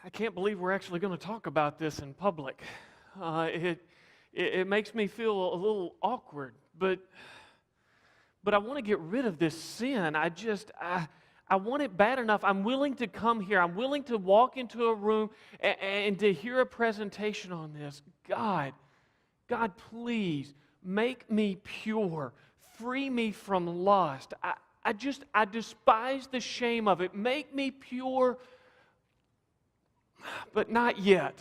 I can't believe we're actually going to talk about this in public. It makes me feel a little awkward, but I want to get rid of this sin. I want it bad enough. I'm willing to come here. I'm willing to walk into a room and to hear a presentation on this. God, please make me pure. Free me from lust. I despise the shame of it. Make me pure, but not yet.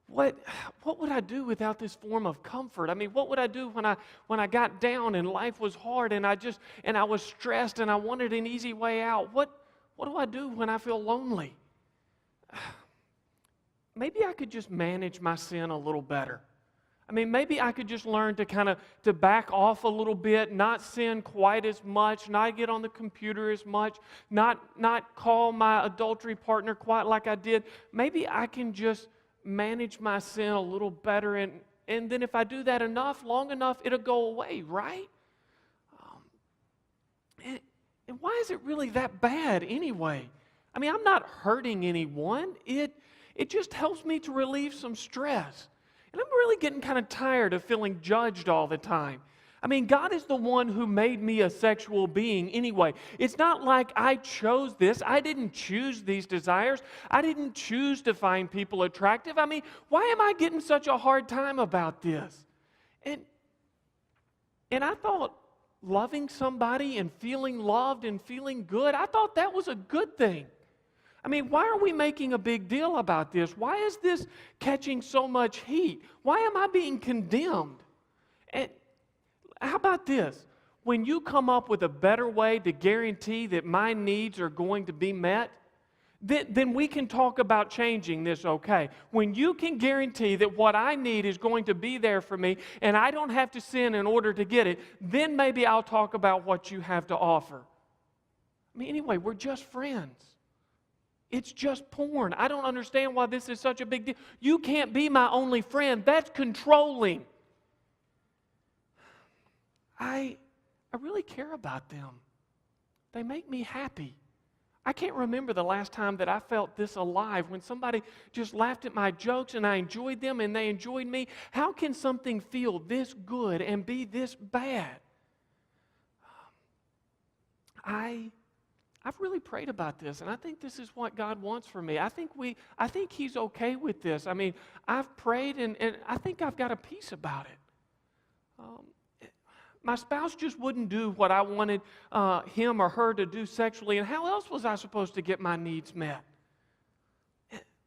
What would I do without this form of comfort? I mean, what would I do when I got down and life was hard and I was stressed and I wanted an easy way out? What do I do when I feel lonely? Maybe I could just manage my sin a little better. I mean, maybe I could just learn to back off a little bit, not sin quite as much, not get on the computer as much, not call my adultery partner quite like I did. Maybe I can just manage my sin a little better, and then if I do that long enough, it'll go away, right? And why is it really that bad anyway? I mean, I'm not hurting anyone. It just helps me to relieve some stress. And I'm really getting kind of tired of feeling judged all the time. I mean, God is the one who made me a sexual being anyway. It's not like I chose this. I didn't choose these desires. I didn't choose to find people attractive. I mean, why am I getting such a hard time about this? And I thought loving somebody and feeling loved and feeling good, I thought that was a good thing. I mean, why are we making a big deal about this? Why is this catching so much heat? Why am I being condemned? And how about this? When you come up with a better way to guarantee that my needs are going to be met, then we can talk about changing this, okay? When you can guarantee that what I need is going to be there for me and I don't have to sin in order to get it, then maybe I'll talk about what you have to offer. I mean, anyway, we're just friends. It's just porn. I don't understand why this is such a big deal. You can't be my only friend. That's controlling. I really care about them. They make me happy. I can't remember the last time that I felt this alive, when somebody just laughed at my jokes and I enjoyed them and they enjoyed me. How can something feel this good and be this bad? I've really prayed about this, and I think this is what God wants for me. I think He's okay with this. I mean, I've prayed, and I think I've got a peace about it. My spouse just wouldn't do what I wanted him or her to do sexually, and how else was I supposed to get my needs met?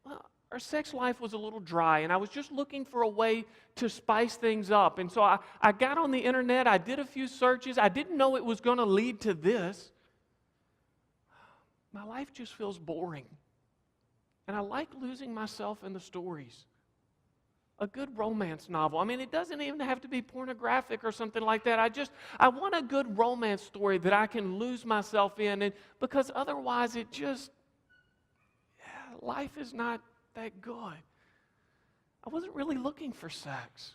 Well, our sex life was a little dry, and I was just looking for a way to spice things up. And so I got on the internet, I did a few searches. I didn't know it was going to lead to this. My life just feels boring. And I like losing myself in the stories. A good romance novel. I mean, it doesn't even have to be pornographic or something like that. I want a good romance story that I can lose myself in, and because otherwise life is not that good. I wasn't really looking for sex.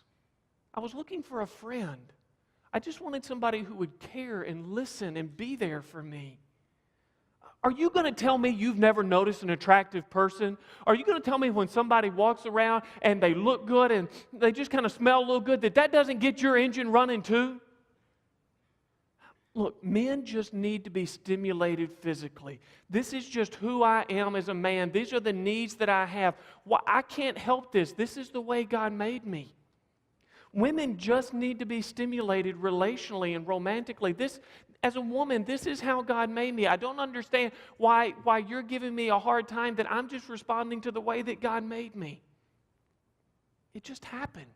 I was looking for a friend. I just wanted somebody who would care and listen and be there for me. Are you going to tell me you've never noticed an attractive person? Are you going to tell me when somebody walks around and they look good and they just kind of smell a little good that doesn't get your engine running too? Look, men just need to be stimulated physically. This is just who I am as a man. These are the needs that I have. Well, I can't help this. This is the way God made me. Women just need to be stimulated relationally and romantically. As a woman, this is how God made me. I don't understand why you're giving me a hard time, that I'm just responding to the way that God made me. It just happened.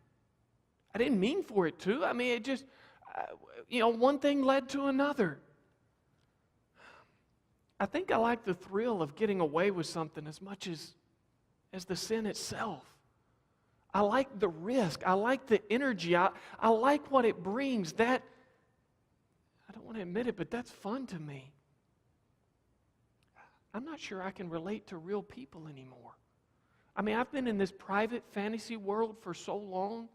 I didn't mean for it to. I mean, it just, one thing led to another. I think I like the thrill of getting away with something as much as the sin itself. I like the risk. I like the energy. I like what it brings. That, I don't want to admit it, but that's fun to me. I'm not sure I can relate to real people anymore. I mean, I've been in this private fantasy world for so long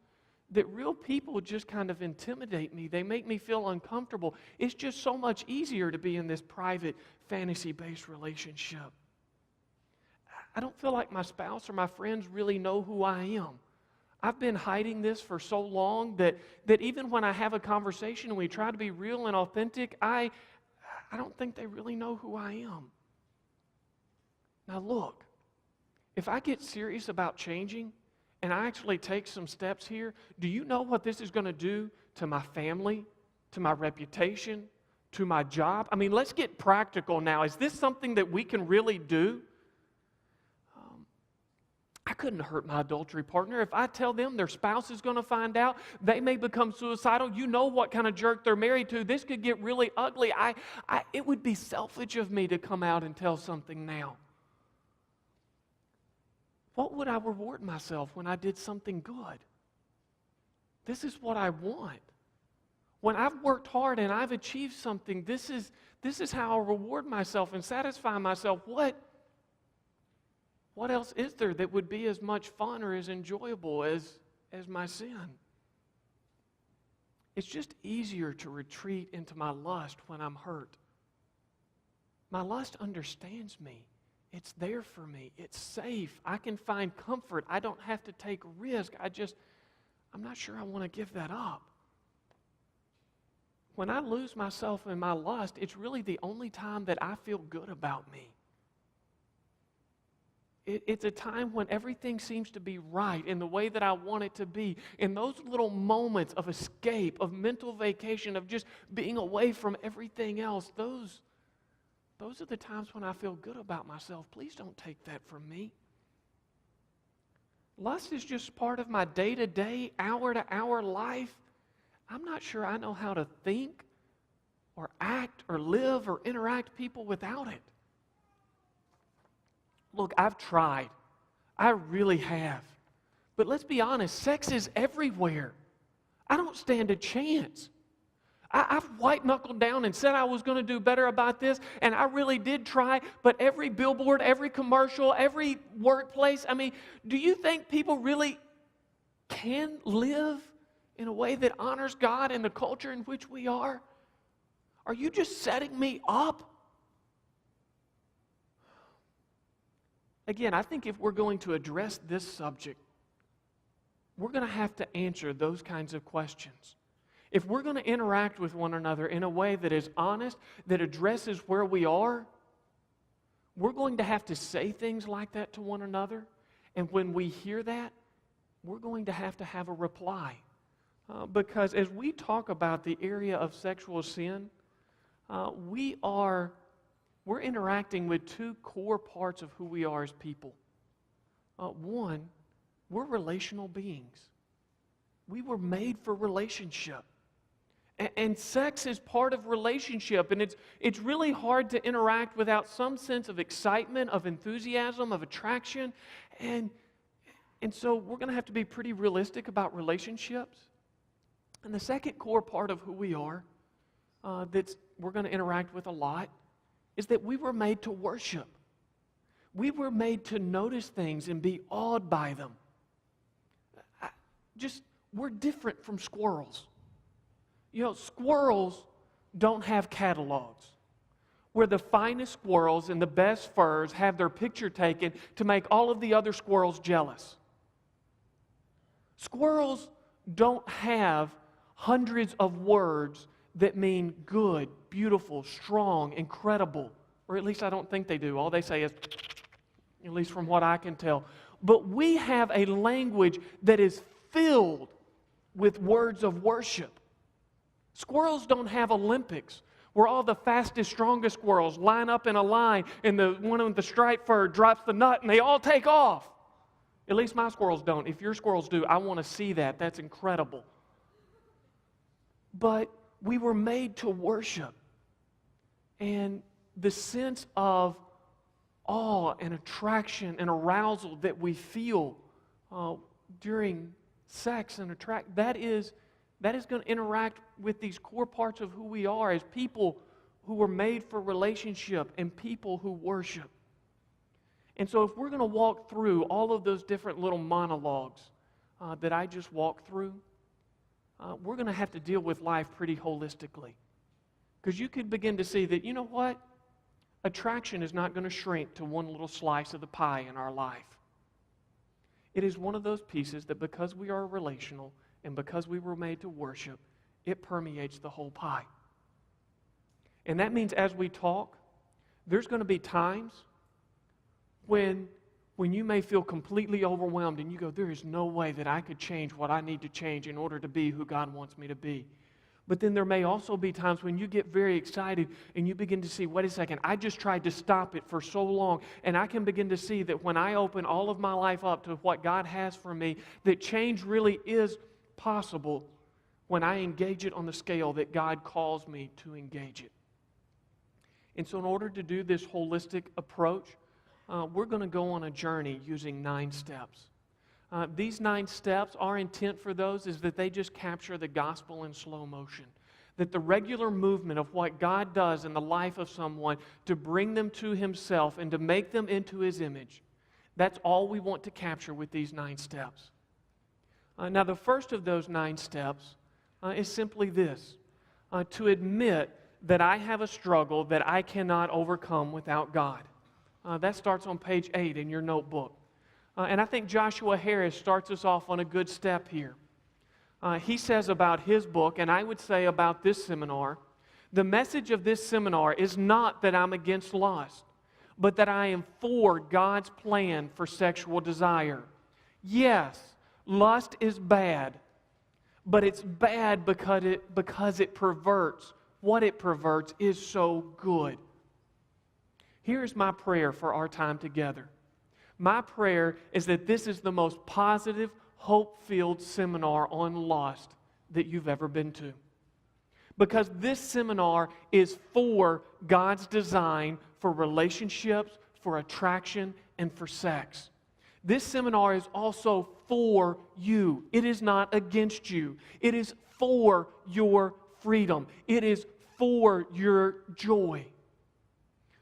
that real people just kind of intimidate me. They make me feel uncomfortable. It's just so much easier to be in this private fantasy-based relationship. I don't feel like my spouse or my friends really know who I am. I've been hiding this for so long that even when I have a conversation and we try to be real and authentic, I don't think they really know who I am. Now look, if I get serious about changing and I actually take some steps here, do you know what this is going to do to my family, to my reputation, to my job? I mean, let's get practical now. Is this something that we can really do? I couldn't hurt my adultery partner. If I tell them their spouse is going to find out, they may become suicidal. You know what kind of jerk they're married to. This could get really ugly. It would be selfish of me to come out and tell something now. What would I reward myself when I did something good? This is what I want. When I've worked hard and I've achieved something, this is how I'll reward myself and satisfy myself. What else is there that would be as much fun or as enjoyable as my sin? It's just easier to retreat into my lust when I'm hurt. My lust understands me. It's there for me. It's safe. I can find comfort. I don't have to take risk. I'm not sure I want to give that up. When I lose myself in my lust, it's really the only time that I feel good about me. It's a time when everything seems to be right in the way that I want it to be. In those little moments of escape, of mental vacation, of just being away from everything else, those are the times when I feel good about myself. Please don't take that from me. Lust is just part of my day-to-day, hour-to-hour life. I'm not sure I know how to think or act or live or interact people without it. Look, I've tried. I really have. But let's be honest, sex is everywhere. I don't stand a chance. I've white-knuckled down and said I was going to do better about this, and I really did try, but every billboard, every commercial, every workplace, do you think people really can live in a way that honors God and the culture in which we are? Are you just setting me up? Again, I think if we're going to address this subject, we're going to have to answer those kinds of questions. If we're going to interact with one another in a way that is honest, that addresses where we are, we're going to have to say things like that to one another. And when we hear that, we're going to have a reply. Because as we talk about the area of sexual sin, we're interacting with two core parts of who we are as people. One, we're relational beings. We were made for relationship. And sex is part of relationship. And it's really hard to interact without some sense of excitement, of enthusiasm, of attraction. And so we're going to have to be pretty realistic about relationships. And the second core part of who we are that we're going to interact with a lot is that we were made to worship. We were made to notice things and be awed by them. We're different from squirrels. Squirrels don't have catalogs where the finest squirrels and the best furs have their picture taken to make all of the other squirrels jealous. Squirrels don't have hundreds of words that mean good, beautiful, strong, incredible. Or at least I don't think they do. All they say is, at least from what I can tell. But we have a language that is filled with words of worship. Squirrels don't have Olympics where all the fastest, strongest squirrels line up in a line and the one with the striped fur drops the nut and they all take off. At least my squirrels don't. If your squirrels do, I want to see that. That's incredible. But we were made to worship. And the sense of awe and attraction and arousal that we feel during sex and that is going to interact with these core parts of who we are as people who were made for relationship and people who worship. And so if we're going to walk through all of those different little monologues that I just walked through, we're going to have to deal with life pretty holistically. Because you could begin to see that, you know what? Attraction is not going to shrink to one little slice of the pie in our life. It is one of those pieces that because we are relational and because we were made to worship, it permeates the whole pie. And that means as we talk, there's going to be times when you may feel completely overwhelmed and you go, there is no way that I could change what I need to change in order to be who God wants me to be. But then there may also be times when you get very excited and you begin to see, wait a second, I just tried to stop it for so long, and I can begin to see that when I open all of my life up to what God has for me, that change really is possible when I engage it on the scale that God calls me to engage it. And so in order to do this holistic approach, we're going to go on a journey using 9 steps. These 9 steps, our intent for those is that they just capture the gospel in slow motion. That the regular movement of what God does in the life of someone to bring them to Himself and to make them into His image, that's all we want to capture with these 9 steps. Now, the first of those 9 steps is simply this, to admit that I have a struggle that I cannot overcome without God. That starts on page 8 in your notebook. And I think Joshua Harris starts us off on a good step here. He says about his book, and I would say about this seminar, the message of this seminar is not that I'm against lust, but that I am for God's plan for sexual desire. Yes, lust is bad, but it's bad because it perverts. What it perverts is so good. Here's my prayer for our time together. My prayer is that this is the most positive, hope-filled seminar on lust that you've ever been to. Because this seminar is for God's design for relationships, for attraction, and for sex. This seminar is also for you. It is not against you. It is for your freedom. It is for your joy.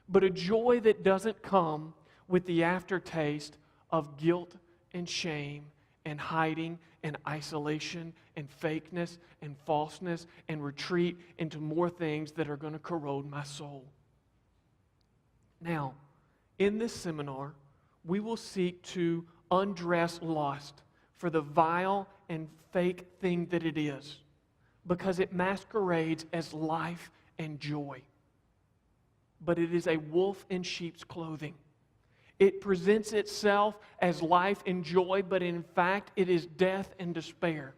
But a joy that doesn't come with the aftertaste of guilt and shame and hiding and isolation and fakeness and falseness and retreat into more things that are going to corrode my soul. Now, in this seminar, we will seek to undress lust for the vile and fake thing that it is, because it masquerades as life and joy. But it is a wolf in sheep's clothing. It presents itself as life and joy, but in fact, it is death and despair.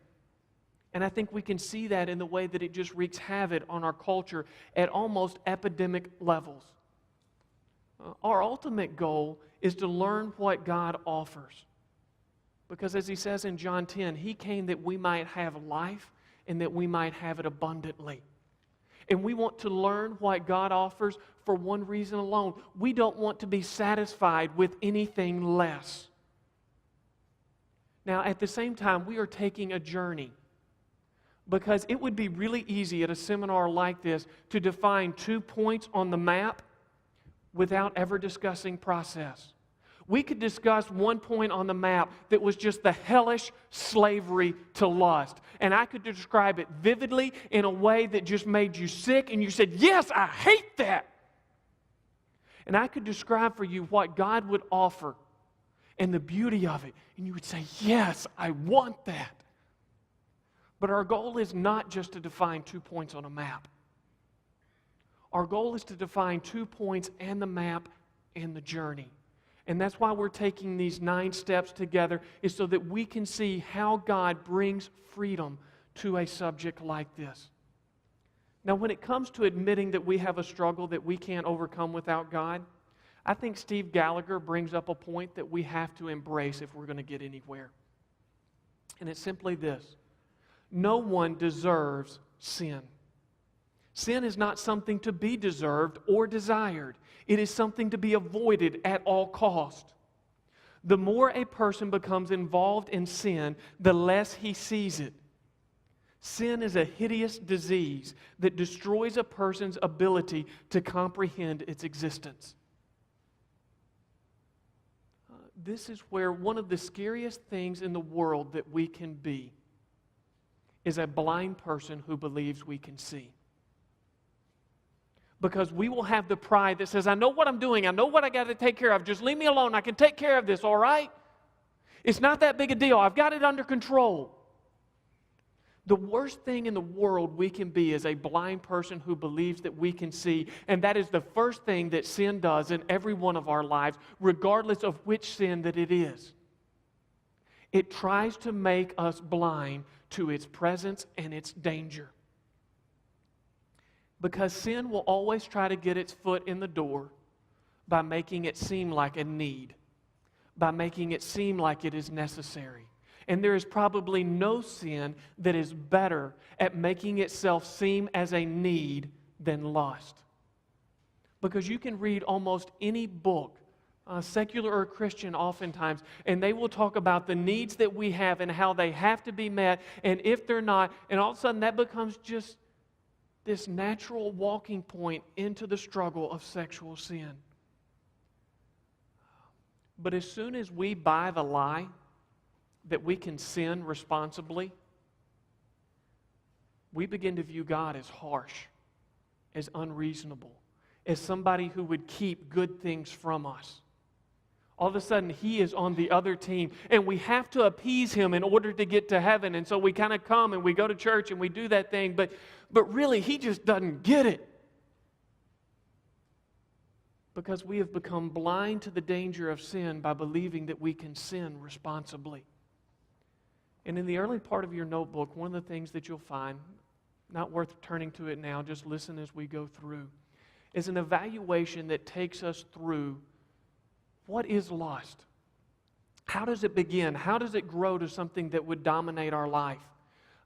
And I think we can see that in the way that it just wreaks havoc on our culture at almost epidemic levels. Our ultimate goal is to learn what God offers. Because as He says in John 10, He came that we might have life and that we might have it abundantly. And we want to learn what God offers for one reason alone. We don't want to be satisfied with anything less. Now, at the same time, we are taking a journey, because it would be really easy at a seminar like this to define 2 points on the map without ever discussing process. We could discuss 1 point on the map that was just the hellish slavery to lust. And I could describe it vividly in a way that just made you sick, and you said, yes, I hate that. And I could describe for you what God would offer and the beauty of it, and you would say, yes, I want that. But our goal is not just to define 2 points on a map. Our goal is to define 2 points and the map and the journey. And that's why we're taking these 9 steps together, is so that we can see how God brings freedom to a subject like this. Now, when it comes to admitting that we have a struggle that we can't overcome without God, I think Steve Gallagher brings up a point that we have to embrace if we're going to get anywhere. And it's simply this: no one deserves sin. Sin is not something to be deserved or desired. It is something to be avoided at all cost. The more a person becomes involved in sin, the less he sees it. Sin is a hideous disease that destroys a person's ability to comprehend its existence. This is where one of the scariest things in the world that we can be is a blind person who believes we can see. Because we will have the pride that says, I know what I'm doing. I know what I got to take care of. Just leave me alone. I can take care of this, all right? It's not that big a deal. I've got it under control. The worst thing in the world we can be is a blind person who believes that we can see. And that is the first thing that sin does in every one of our lives, regardless of which sin that it is. It tries to make us blind to its presence and its danger. Because sin will always try to get its foot in the door by making it seem like a need, by making it seem like it is necessary. And there is probably no sin that is better at making itself seem as a need than lust. Because you can read almost any book, secular or Christian oftentimes, and they will talk about the needs that we have and how they have to be met, and if they're not, and all of a sudden that becomes just this natural walking point into the struggle of sexual sin. But as soon as we buy the lie that we can sin responsibly, we begin to view God as harsh, as unreasonable, as somebody who would keep good things from us. All of a sudden, He is on the other team, and we have to appease Him in order to get to heaven. And so we kind of come and we go to church and we do that thing, but really, He just doesn't get it. Because we have become blind to the danger of sin by believing that we can sin responsibly. And in the early part of your notebook, one of the things that you'll find, not worth turning to it now, just listen as we go through, is an evaluation that takes us through what is lust. How does it begin? How does it grow to something that would dominate our life?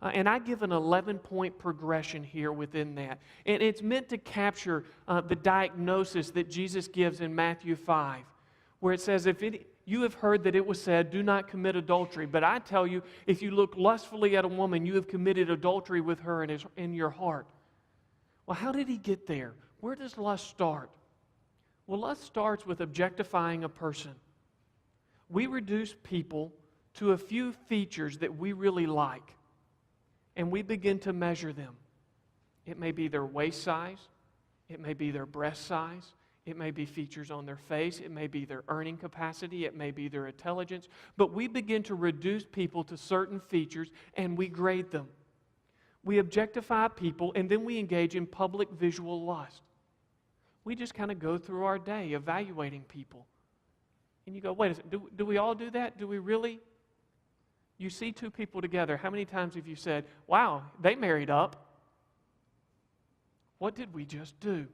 And I give an 11-point progression here within that. And it's meant to capture the diagnosis that Jesus gives in Matthew 5, where it says, you have heard that it was said, do not commit adultery. But I tell you, if you look lustfully at a woman, you have committed adultery with her in your heart. Well, how did He get there? Where does lust start? Well, lust starts with objectifying a person. We reduce people to a few features that we really like, and we begin to measure them. It may be their waist size. It may be their breast size. It may be features on their face. It may be their earning capacity. It may be their intelligence. But we begin to reduce people to certain features, and we grade them. We objectify people, and then we engage in public visual lust. We just kind of go through our day evaluating people. And you go, wait a second, do we all do that? Do we really? You see two people together. How many times have you said, wow, they married up? What did we just do?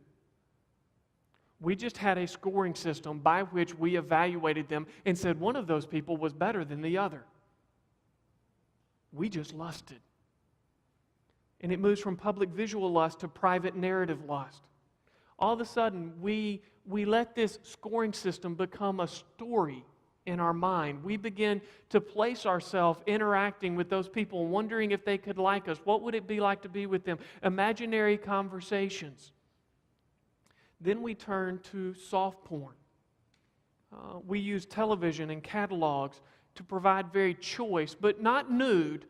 We just had a scoring system by which we evaluated them and said one of those people was better than the other. We just lusted. And it moves from public visual lust to private narrative lust. All of a sudden, we let this scoring system become a story in our mind. We begin to place ourselves interacting with those people, wondering if they could like us. What would it be like to be with them? Imaginary conversations. Then we turn to soft porn. We use television and catalogs to provide very choice, but not nude,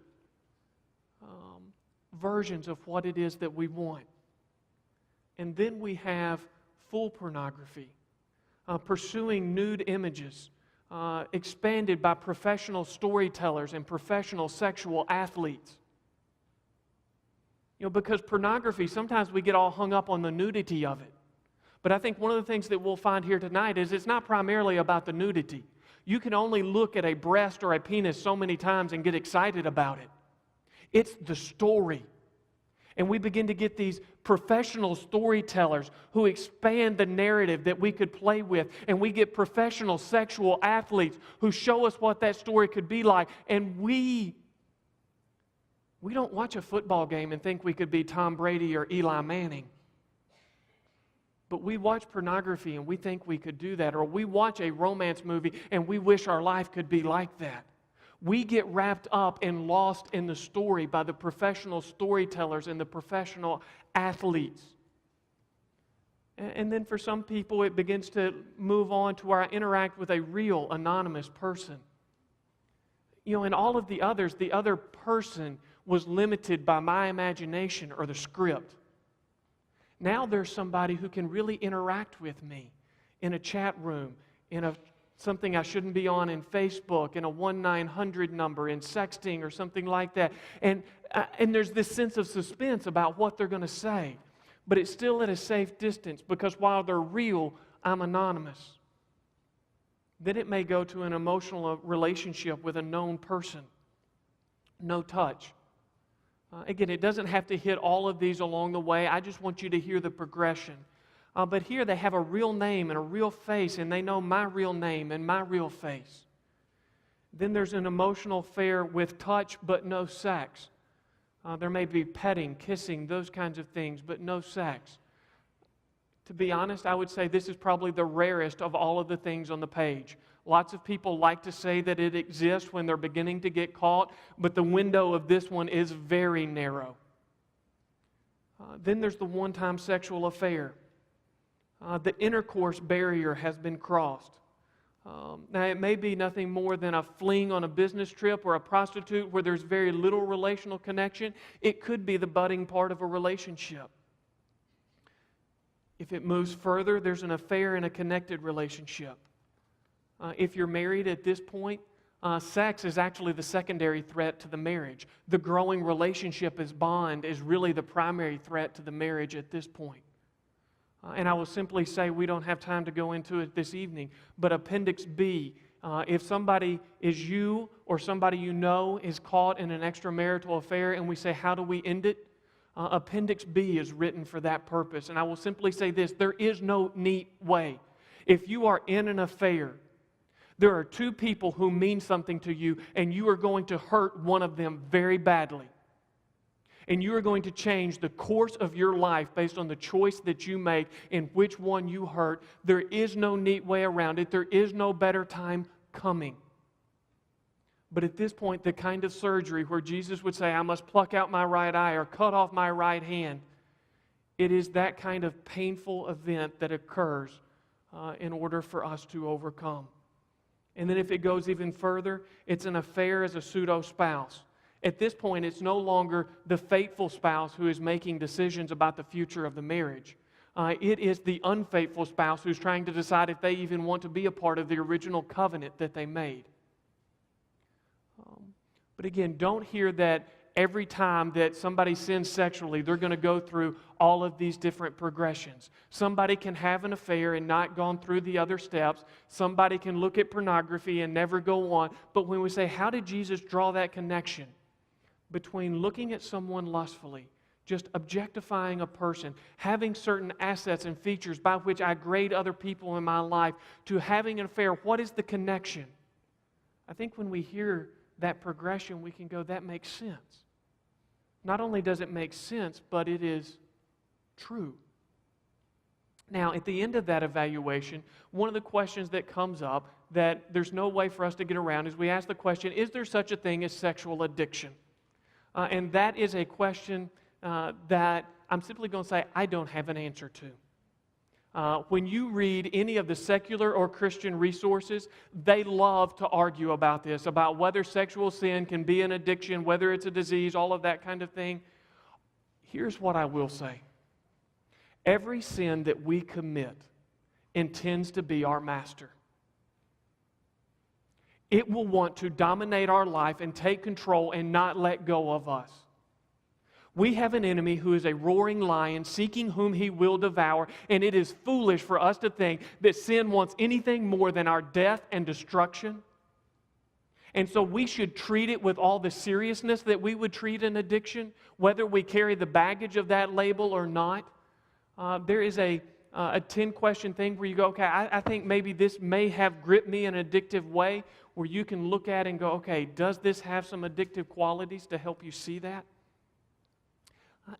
versions of what it is that we want. And then we have full pornography, pursuing nude images, expanded by professional storytellers and professional sexual athletes. Because pornography, sometimes we get all hung up on the nudity of it. But I think one of the things that we'll find here tonight is it's not primarily about the nudity. You can only look at a breast or a penis so many times and get excited about it. It's the story. And we begin to get these professional storytellers who expand the narrative that we could play with. And we get professional sexual athletes who show us what that story could be like. And we don't watch a football game and think we could be Tom Brady or Eli Manning. But we watch pornography and we think we could do that. Or we watch a romance movie and we wish our life could be like that. We get wrapped up and lost in the story by the professional storytellers and the professional athletes. And then for some people, it begins to move on to where I interact with a real anonymous person. In all of the others, the other person was limited by my imagination or the script. Now there's somebody who can really interact with me in a chat room, in something I shouldn't be on in Facebook, in a 1-900 number, in sexting or something like that. And there's this sense of suspense about what they're going to say. But it's still at a safe distance because while they're real, I'm anonymous. Then it may go to an emotional relationship with a known person. No touch. Again, it doesn't have to hit all of these along the way. I just want you to hear the progression. But here they have a real name and a real face, and they know my real name and my real face. Then there's an emotional affair with touch but no sex. There may be petting, kissing, those kinds of things, but no sex. To be honest, I would say this is probably the rarest of all of the things on the page. Lots of people like to say that it exists when they're beginning to get caught, but the window of this one is very narrow. Then there's the one-time sexual affair. The intercourse barrier has been crossed. Now, it may be nothing more than a fling on a business trip or a prostitute where there's very little relational connection. It could be the budding part of a relationship. If it moves further, there's an affair in a connected relationship. If you're married at this point, sex is actually the secondary threat to the marriage. The growing relationship as bond is really the primary threat to the marriage at this point. And I will simply say we don't have time to go into it this evening, but Appendix B, if somebody is you or somebody you know is caught in an extramarital affair and we say, how do we end it? Appendix B is written for that purpose. And I will simply say this, there is no neat way. If you are in an affair, there are two people who mean something to you and you are going to hurt one of them very badly. And you are going to change the course of your life based on the choice that you make in which one you hurt. There is no neat way around it. There is no better time coming. But at this point, the kind of surgery where Jesus would say, I must pluck out my right eye or cut off my right hand, it is that kind of painful event that occurs in order for us to overcome. And then if it goes even further, it's an affair as a pseudo-spouse. At this point, it's no longer the faithful spouse who is making decisions about the future of the marriage. It is the unfaithful spouse who's trying to decide if they even want to be a part of the original covenant that they made. But again, don't hear that every time that somebody sins sexually, they're going to go through all of these different progressions. Somebody can have an affair and not gone through the other steps. Somebody can look at pornography and never go on. But when we say, how did Jesus draw that connection between looking at someone lustfully, just objectifying a person, having certain assets and features by which I grade other people in my life, to having an affair? What is the connection? I think when we hear that progression, we can go, that makes sense. Not only does it make sense, but it is true. Now, at the end of that evaluation, one of the questions that comes up that there's no way for us to get around is we ask the question, is there such a thing as sexual addiction? And that is a question that I'm simply going to say I don't have an answer to. When you read any of the secular or Christian resources, they love to argue about this, about whether sexual sin can be an addiction, whether it's a disease, all of that kind of thing. Here's what I will say. Every sin that we commit intends to be our master. It will want to dominate our life and take control and not let go of us. We have an enemy who is a roaring lion seeking whom he will devour, and it is foolish for us to think that sin wants anything more than our death and destruction. And so we should treat it with all the seriousness that we would treat an addiction, whether we carry the baggage of that label or not. There is a 10-question thing where you go, okay, I think maybe this may have gripped me in an addictive way, where you can look at it and go, okay, does this have some addictive qualities to help you see that?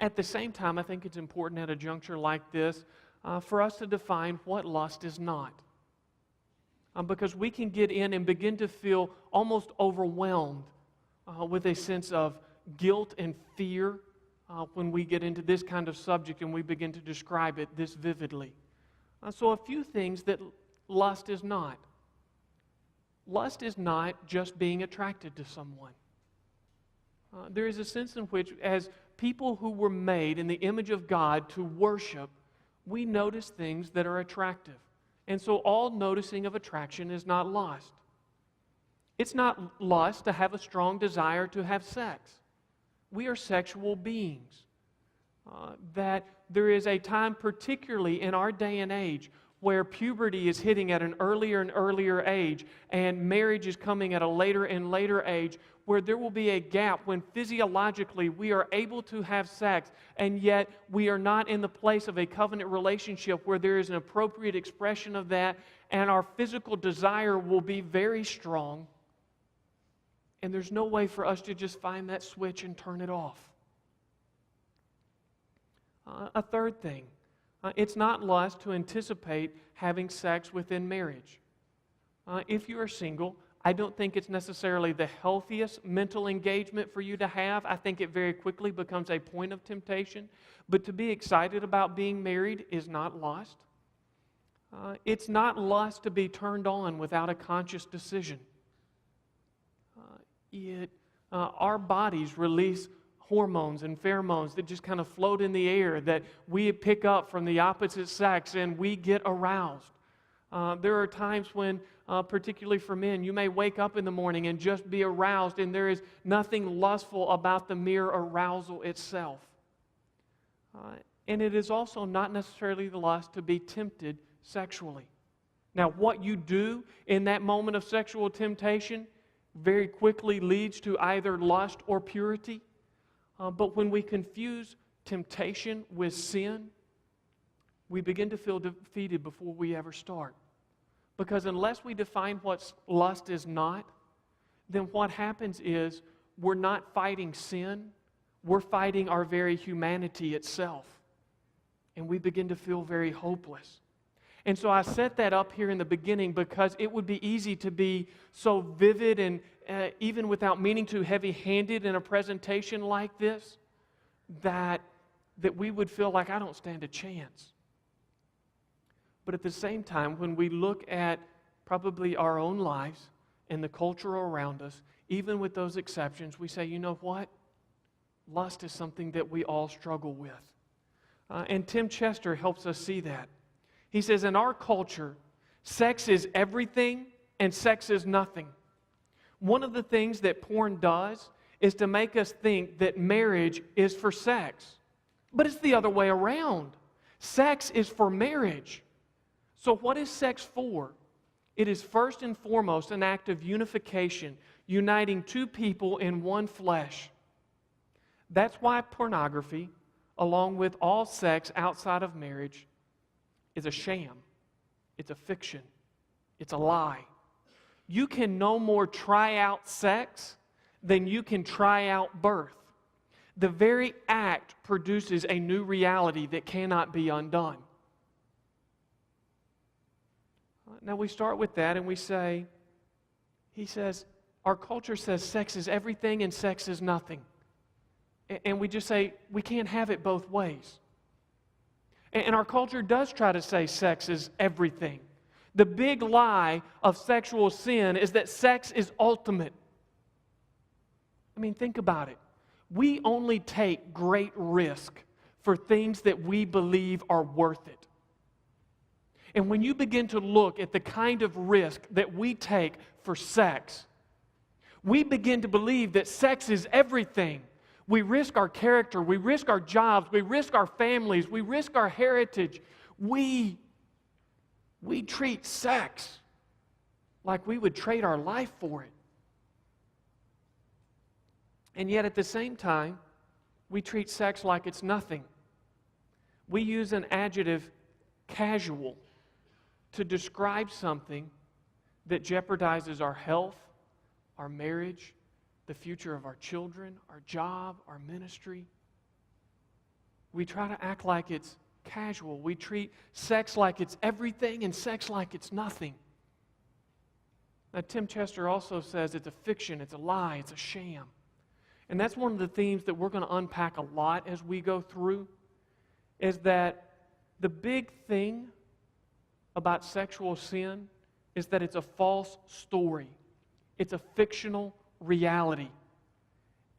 At the same time, I think it's important at a juncture like this for us to define what lust is not. Because we can get in and begin to feel almost overwhelmed with a sense of guilt and fear when we get into this kind of subject and we begin to describe it this vividly. So a few things that lust is not. Lust is not just being attracted to someone. There is a sense in which, as people who were made in the image of God to worship, we notice things that are attractive. And so all noticing of attraction is not lust. It's not lust to have a strong desire to have sex. We are sexual beings. That there is a time, particularly in our day and age, where puberty is hitting at an earlier and earlier age, and marriage is coming at a later and later age, where there will be a gap when physiologically we are able to have sex, and yet we are not in the place of a covenant relationship where there is an appropriate expression of that, and our physical desire will be very strong, and there's no way for us to just find that switch and turn it off. A third thing, it's not lust to anticipate having sex within marriage. If you are single, I don't think it's necessarily the healthiest mental engagement for you to have. I think it very quickly becomes a point of temptation. But to be excited about being married is not lust. It's not lust to be turned on without a conscious decision. Our bodies release hormones and pheromones that just kind of float in the air that we pick up from the opposite sex, and we get aroused. There are times when, particularly for men, you may wake up in the morning and just be aroused, and there is nothing lustful about the mere arousal itself. And it is also not necessarily the lust to be tempted sexually. Now, what you do in that moment of sexual temptation very quickly leads to either lust or purity. But when we confuse temptation with sin, we begin to feel defeated before we ever start. Because unless we define what lust is not, then what happens is we're not fighting sin, we're fighting our very humanity itself. And we begin to feel very hopeless. And so I set that up here in the beginning because it would be easy to be so vivid and even without meaning to heavy-handed in a presentation like this, that we would feel like I don't stand a chance. But at the same time, when we look at probably our own lives and the culture around us, even with those exceptions, we say, you know what? Lust is something that we all struggle with. And Tim Chester helps us see that. He says, in our culture, sex is everything and sex is nothing. One of the things that porn does is to make us think that marriage is for sex. But it's the other way around. Sex is for marriage. So what is sex for? It is first and foremost an act of unification, uniting two people in one flesh. That's why pornography, along with all sex outside of marriage, is a sham. It's a fiction. It's a lie. You can no more try out sex than you can try out birth. The very act produces a new reality that cannot be undone. Now we start with that and we say, he says, our culture says sex is everything and sex is nothing. And we just say, we can't have it both ways. And our culture does try to say sex is everything. The big lie of sexual sin is that sex is ultimate. I mean, think about it. We only take great risk for things that we believe are worth it. And when you begin to look at the kind of risk that we take for sex, we begin to believe that sex is everything. We risk our character, we risk our jobs, we risk our families, we risk our heritage. We treat sex like we would trade our life for it. And yet at the same time, we treat sex like it's nothing. We use an adjective, casual, to describe something that jeopardizes our health, our marriage, the future of our children, our job, our ministry. We try to act like it's casual. We treat sex like it's everything and sex like it's nothing. Now, Tim Chester also says it's a fiction, it's a lie, it's a sham. And that's one of the themes that we're going to unpack a lot as we go through, is that the big thing about sexual sin is that it's a false story. It's a fictional reality.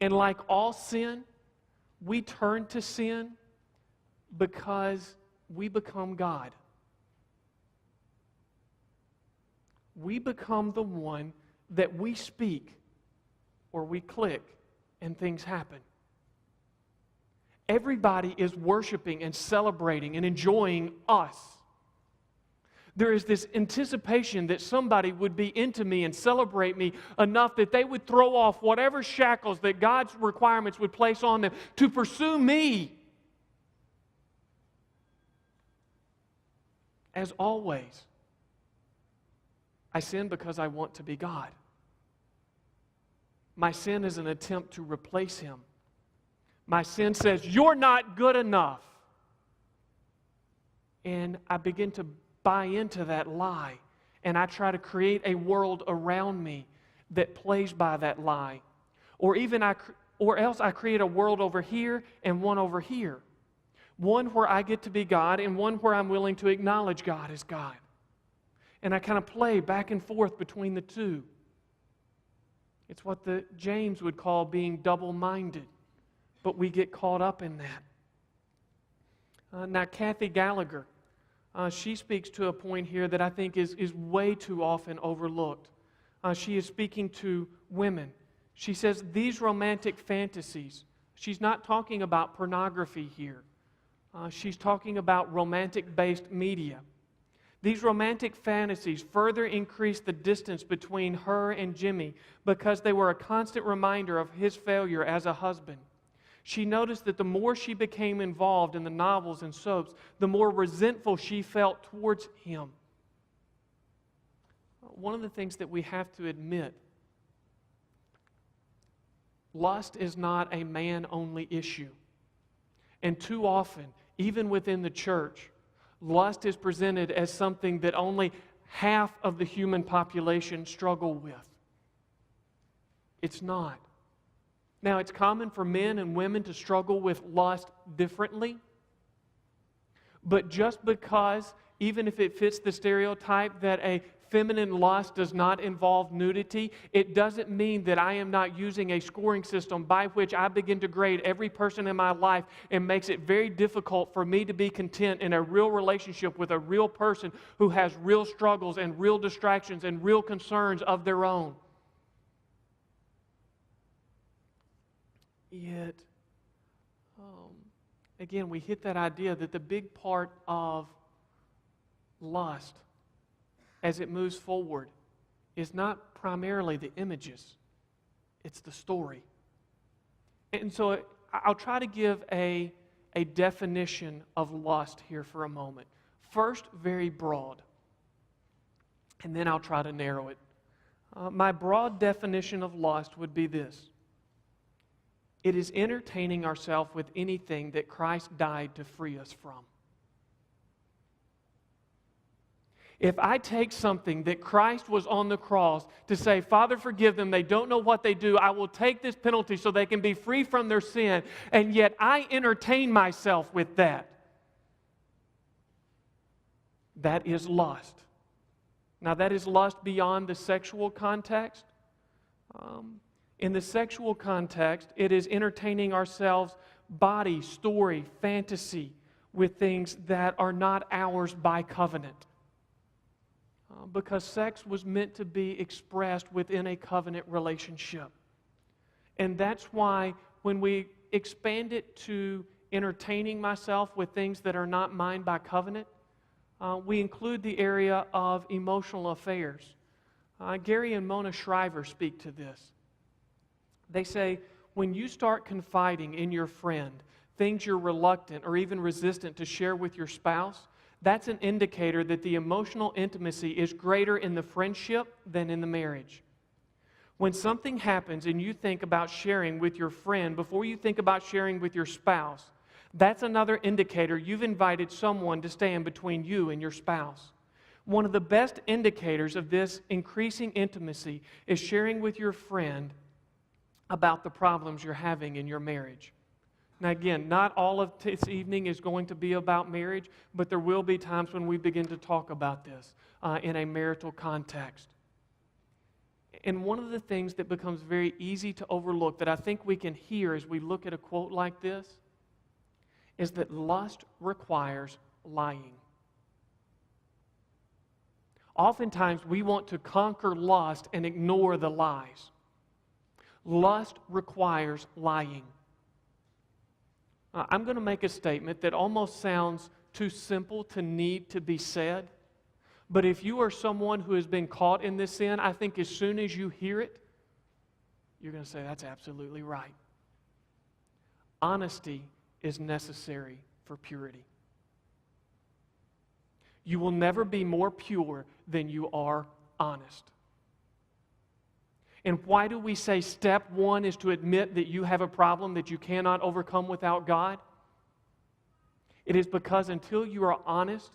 And like all sin, we turn to sin because we become God. We become the one that we speak or we click and things happen. Everybody is worshiping and celebrating and enjoying us. There is this anticipation that somebody would be into me and celebrate me enough that they would throw off whatever shackles that God's requirements would place on them to pursue me. As always, I sin because I want to be God. My sin is an attempt to replace Him. My sin says, you're not good enough. And I begin to buy into that lie. And I try to create a world around me that plays by that lie. Or else I create a world over here and one over here. One where I get to be God and one where I'm willing to acknowledge God as God. And I kind of play back and forth between the two. It's what the James would call being double-minded. But we get caught up in that. Now, Kathy Gallagher, she speaks to a point here that I think is way too often overlooked. She is speaking to women. She says these romantic fantasies, she's not talking about pornography here. She's talking about romantic-based media. These romantic fantasies further increased the distance between her and Jimmy because they were a constant reminder of his failure as a husband. She noticed that the more she became involved in the novels and soaps, the more resentful she felt towards him. One of the things that we have to admit, lust is not a man-only issue. And too often, even within the church, lust is presented as something that only half of the human population struggle with. It's not. Now, it's common for men and women to struggle with lust differently, but just because, even if it fits the stereotype that a feminine lust does not involve nudity, it doesn't mean that I am not using a scoring system by which I begin to grade every person in my life and makes it very difficult for me to be content in a real relationship with a real person who has real struggles and real distractions and real concerns of their own. Yet, again, we hit that idea that the big part of lust as it moves forward is not primarily the images, it's the story. And so I'll try to give a definition of lust here for a moment. First, very broad, and then I'll try to narrow it. My broad definition of lust would be this. It is entertaining ourselves with anything that Christ died to free us from. If I take something that Christ was on the cross to say, Father, forgive them, they don't know what they do, I will take this penalty so they can be free from their sin, and yet I entertain myself with that. That is lust. Now, that is lust beyond the sexual context. In the sexual context, it is entertaining ourselves, body, story, fantasy, with things that are not ours by covenant. Because sex was meant to be expressed within a covenant relationship. And that's why when we expand it to entertaining myself with things that are not mine by covenant, we include the area of emotional affairs. Gary and Mona Shriver speak to this. They say, when you start confiding in your friend things you're reluctant or even resistant to share with your spouse, that's an indicator that the emotional intimacy is greater in the friendship than in the marriage. When something happens and you think about sharing with your friend before you think about sharing with your spouse, that's another indicator you've invited someone to stand between you and your spouse. One of the best indicators of this increasing intimacy is sharing with your friend about the problems you're having in your marriage. Now again, not all of this evening is going to be about marriage, but there will be times when we begin to talk about this in a marital context. And one of the things that becomes very easy to overlook that I think we can hear as we look at a quote like this is that lust requires lying. Oftentimes we want to conquer lust and ignore the lies. Lust requires lying. I'm going to make a statement that almost sounds too simple to need to be said. But if you are someone who has been caught in this sin, I think as soon as you hear it, you're going to say, that's absolutely right. Honesty is necessary for purity. You will never be more pure than you are honest. And why do we say step one is to admit that you have a problem that you cannot overcome without God? It is because until you are honest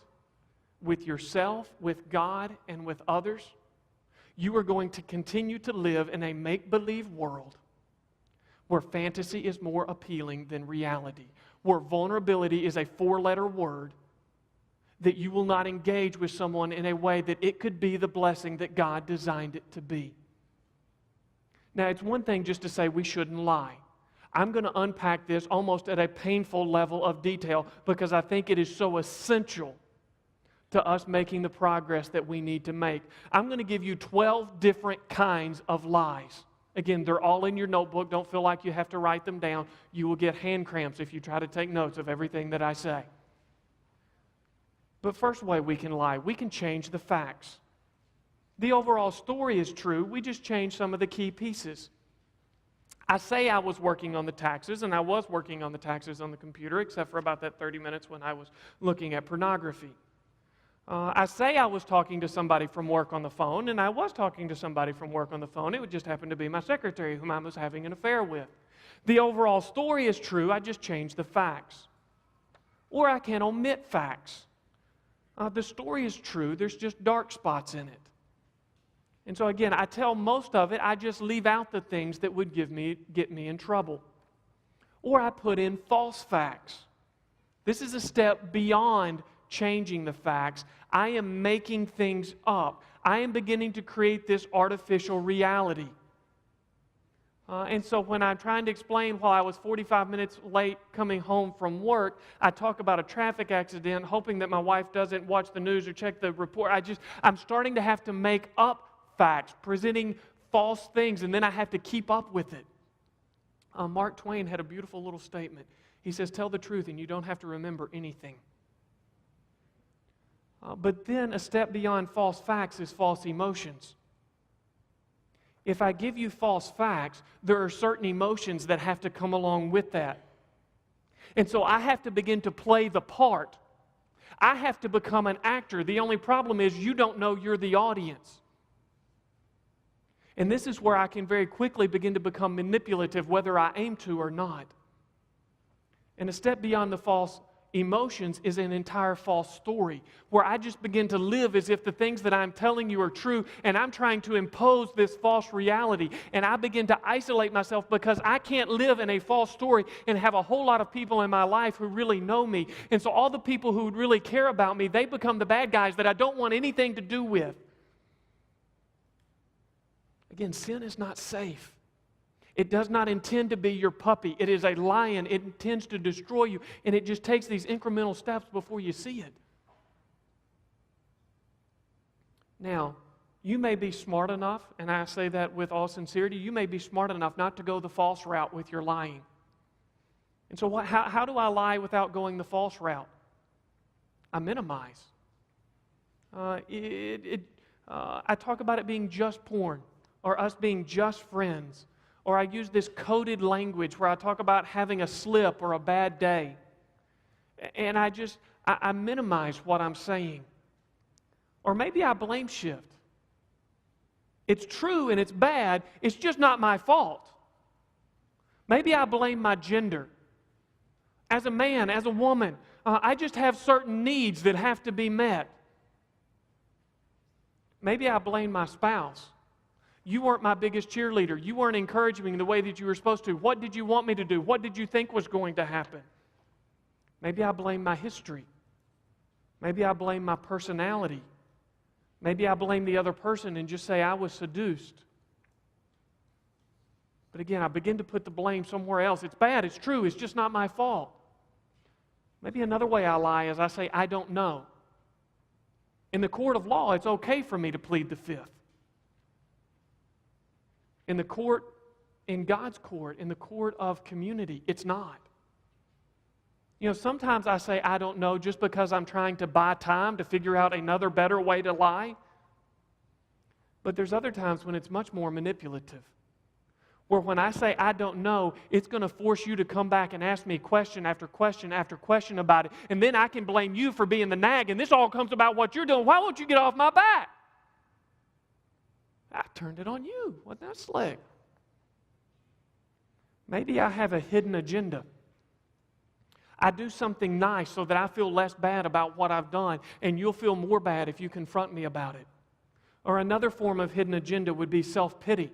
with yourself, with God, and with others, you are going to continue to live in a make-believe world where fantasy is more appealing than reality, where vulnerability is a four-letter word, that you will not engage with someone in a way that it could be the blessing that God designed it to be. Now, it's one thing just to say we shouldn't lie. I'm going to unpack this almost at a painful level of detail because I think it is so essential to us making the progress that we need to make. I'm going to give you 12 different kinds of lies. Again, they're all in your notebook. Don't feel like you have to write them down. You will get hand cramps if you try to take notes of everything that I say. But first way we can lie, we can change the facts. The overall story is true. We just change some of the key pieces. I say I was working on the taxes, and I was working on the taxes on the computer, except for about that 30 minutes when I was looking at pornography. I say I was talking to somebody from work on the phone, and I was talking to somebody from work on the phone. It would just happen to be my secretary whom I was having an affair with. The overall story is true. I just changed the facts. Or I can omit facts. The story is true. There's just dark spots in it. And so again, I tell most of it. I just leave out the things that would get me in trouble. Or I put in false facts. This is a step beyond changing the facts. I am making things up. I am beginning to create this artificial reality. And so when I'm trying to explain while I was 45 minutes late coming home from work, I talk about a traffic accident, hoping that my wife doesn't watch the news or check the report. I'm starting to have to make up facts, presenting false things, and then I have to keep up with it. Mark Twain had a beautiful little statement. He says, tell the truth and you don't have to remember anything. But then a step beyond false facts is false emotions. If I give you false facts, there are certain emotions that have to come along with that. And so I have to begin to play the part. I have to become an actor. The only problem is you don't know you're the audience. And this is where I can very quickly begin to become manipulative, whether I aim to or not. And a step beyond the false emotions is an entire false story, where I just begin to live as if the things that I'm telling you are true, and I'm trying to impose this false reality, and I begin to isolate myself because I can't live in a false story and have a whole lot of people in my life who really know me. And so all the people who would really care about me, they become the bad guys that I don't want anything to do with. Again, sin is not safe. It does not intend to be your puppy. It is a lion. It intends to destroy you. And it just takes these incremental steps before you see it. Now, you may be smart enough, and I say that with all sincerity, you may be smart enough not to go the false route with your lying. And so how do I lie without going the false route? I minimize. I talk about it being just porn, or us being just friends. Or I use this coded language where I talk about having a slip or a bad day. And I minimize what I'm saying. Or maybe I blame shift. It's true and it's bad, it's just not my fault. Maybe I blame my gender. As a man, as a woman, I just have certain needs that have to be met. Maybe I blame my spouse. You weren't my biggest cheerleader. You weren't encouraging me the way that you were supposed to. What did you want me to do? What did you think was going to happen? Maybe I blame my history. Maybe I blame my personality. Maybe I blame the other person and just say I was seduced. But again, I begin to put the blame somewhere else. It's bad, it's true, it's just not my fault. Maybe another way I lie is I say, I don't know. In the court of law, it's okay for me to plead the fifth. In the court, in God's court, in the court of community, it's not. You know, sometimes I say, I don't know, just because I'm trying to buy time to figure out another better way to lie. But there's other times when it's much more manipulative. Where when I say, I don't know, it's going to force you to come back and ask me question after question after question about it. And then I can blame you for being the nag, and this all comes about what you're doing. Why won't you get off my back? I turned it on you. Wasn't that slick? Maybe I have a hidden agenda. I do something nice so that I feel less bad about what I've done, and you'll feel more bad if you confront me about it. Or another form of hidden agenda would be self-pity.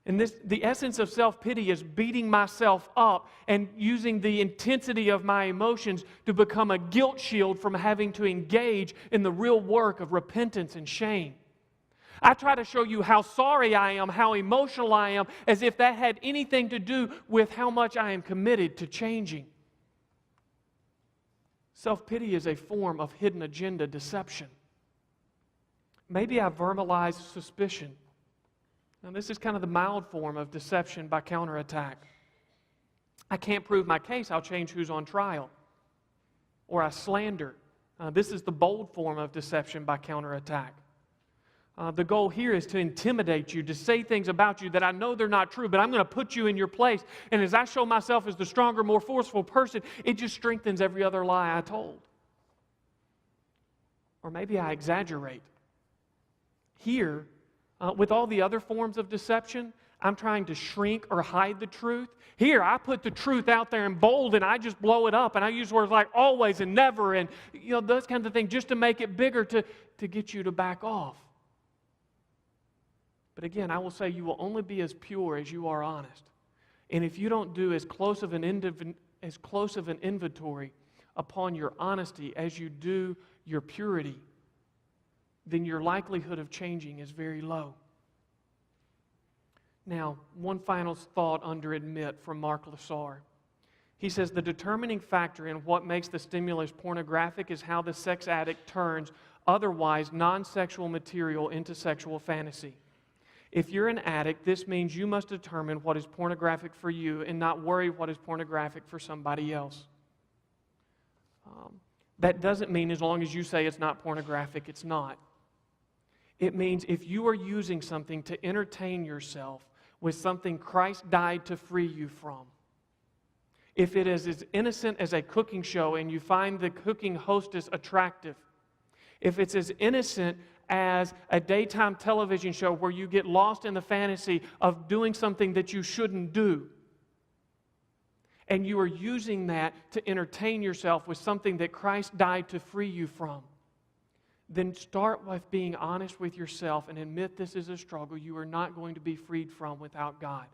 And the essence of self-pity is beating myself up and using the intensity of my emotions to become a guilt shield from having to engage in the real work of repentance and shame. I try to show you how sorry I am, how emotional I am, as if that had anything to do with how much I am committed to changing. Self-pity is a form of hidden agenda deception. Maybe I verbalize suspicion. Now, this is kind of the mild form of deception by counterattack. I can't prove my case, I'll change who's on trial. Or I slander. This is the bold form of deception by counterattack. The goal here is to intimidate you, to say things about you that I know they're not true, but I'm going to put you in your place. And as I show myself as the stronger, more forceful person, it just strengthens every other lie I told. Or maybe I exaggerate. Here, with all the other forms of deception, I'm trying to shrink or hide the truth. Here, I put the truth out there in bold and I just blow it up. And I use words like always and never and those kinds of things just to make it bigger to get you to back off. But again, I will say you will only be as pure as you are honest. And if you don't do as close of an inventory upon your honesty as you do your purity, then your likelihood of changing is very low. Now, one final thought under admit from Mark Lasar. He says the determining factor in what makes the stimulus pornographic is how the sex addict turns otherwise non-sexual material into sexual fantasy. If you're an addict, this means you must determine what is pornographic for you and not worry what is pornographic for somebody else. That doesn't mean as long as you say it's not pornographic, it's not. It means if you are using something to entertain yourself with something Christ died to free you from, if it is as innocent as a cooking show and you find the cooking hostess attractive, if it's as innocent as a daytime television show where you get lost in the fantasy of doing something that you shouldn't do, and you are using that to entertain yourself with something that Christ died to free you from, then start with being honest with yourself and admit this is a struggle you are not going to be freed from without God.